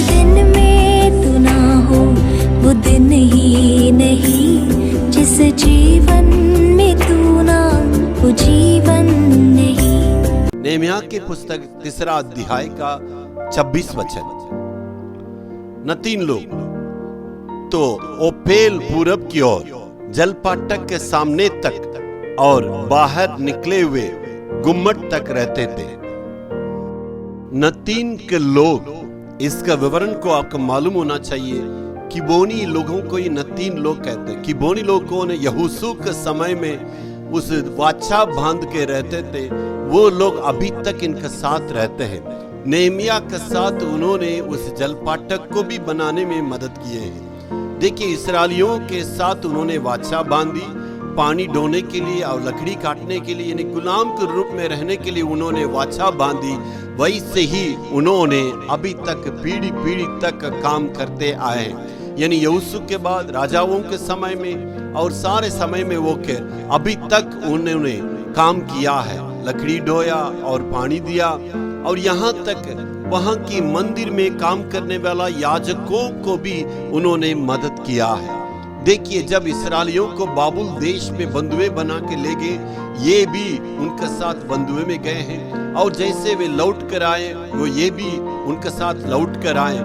दिन में तू ना हो वो दिन ही नहीं, जिस जीवन में तू ना वो जीवन नहीं। नेहमिया की पुस्तक 3 अध्याय का 26 वचन। न 3 लोग तो ओपेल पूरब की ओर जलपाटक के सामने तक और बाहर निकले हुए गुम्मट तक रहते थे। न 3 के लोग, इसका विवरण को आपको मालूम होना चाहिए। किबोनी लोगों को ये न 3 लोग कहते हैं। किबोनी लोगों ने यहोशू के समय में उस वाचा बांध के रहते थे, वो लोग अभी तक इनके साथ रहते हैं। नेहमिया के साथ उन्होंने उस जलपाटक को भी बनाने में मदद किए हैं। देखिए, इस्राएलियों के साथ उन्होंने वाचा बांधी, पानी ढोने के लिए और लकड़ी काटने के लिए, यानी गुलाम के रूप में रहने के लिए उन्होंने वाचा बांधी। वैसे ही उन्होंने अभी तक पीढ़ी पीढ़ी तक काम करते आए हैं। यानी यहोशू के बाद राजाओं के समय में और सारे समय में वो के अभी तक उन्होंने काम किया है, लकड़ी ढोया और पानी दिया। और यहाँ तक वहाँ की मंदिर में काम करने वाला याजकों को भी उन्होंने मदद किया है। देखिए, जब इस्राएलियों को बाबुल देश में बंधुए बना के ले गए, ये भी उनके साथ बंधुए में गए हैं। और जैसे वे लौट कर आए, वो ये भी उनके साथ लौट कर आए।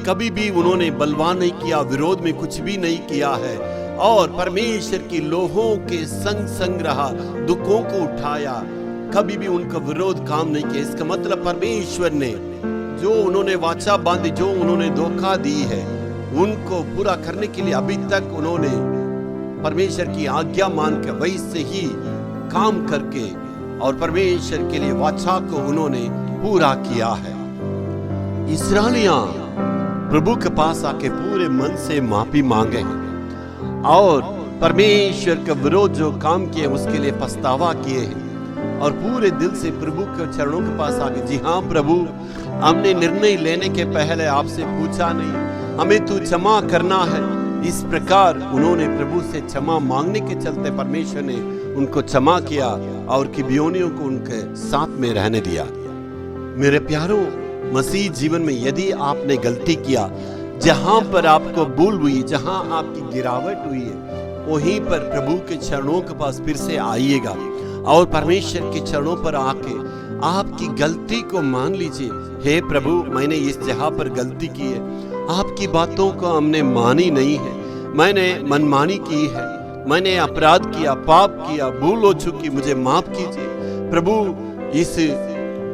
कभी भी उन्होंने बलवा नहीं किया, विरोध में कुछ भी नहीं किया है। और परमेश्वर की लोगों के संग संग रहा, दुखों को उठाया, कभी भी उनका विरोध काम नहीं किया। इसका मतलब परमेश्वर ने जो उन्होंने वाचा बांधी, जो उन्होंने धोखा दी है, उनको पूरा करने के लिए अभी तक उन्होंने परमेश्वर की आज्ञा मान के वैसे ही काम करके और परमेश्वर के लिए वाचा को उन्होंने पूरा किया है। इस्राएलियां प्रभु के पास आके पूरे मन से माफी मांगे हैं और परमेश्वर का विरोध जो काम किए उसके लिए पछतावा किए हैं और पूरे दिल से प्रभु के चरणों के पास आके, जी हाँ प्रभु, हमने निर्णय लेने के पहले आपसे पूछा नहीं, हमें तू क्षमा करना है। इस प्रकार उन्होंने प्रभु से क्षमा मांगने के चलते परमेश्वर ने उनको क्षमा किया और किबियोनियों को उनके साथ में रहने दिया। मेरे प्यारों, मसीह जीवन में यदि आपने गलती किया, जहां पर आपको भूल हुई, जहां आपकी गिरावट हुई है, वहीं पर प्रभु के चरणों के पास फिर से आइएगा और परमेश्वर के चरणों पर आके आपकी गलती को मान लीजिए। हे प्रभु, मैंने इस जगह पर गलती की है, आपकी बातों को हमने मानी नहीं है, मैंने मनमानी की है, मैंने अपराध किया, पाप किया, भूल हो चुकी, मुझे माफ कीजिए प्रभु, इस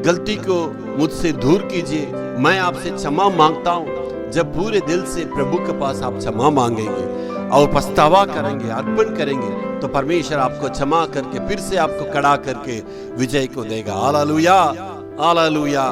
गलती को मुझसे दूर कीजिए, मैं आपसे क्षमा मांगता हूँ। जब पूरे दिल से प्रभु के पास आप क्षमा मांगेंगे और पछतावा करेंगे, अर्पण करेंगे, तो परमेश्वर आपको क्षमा करके फिर से आपको खड़ा करके विजय को देगा। Hallelujah, hallelujah.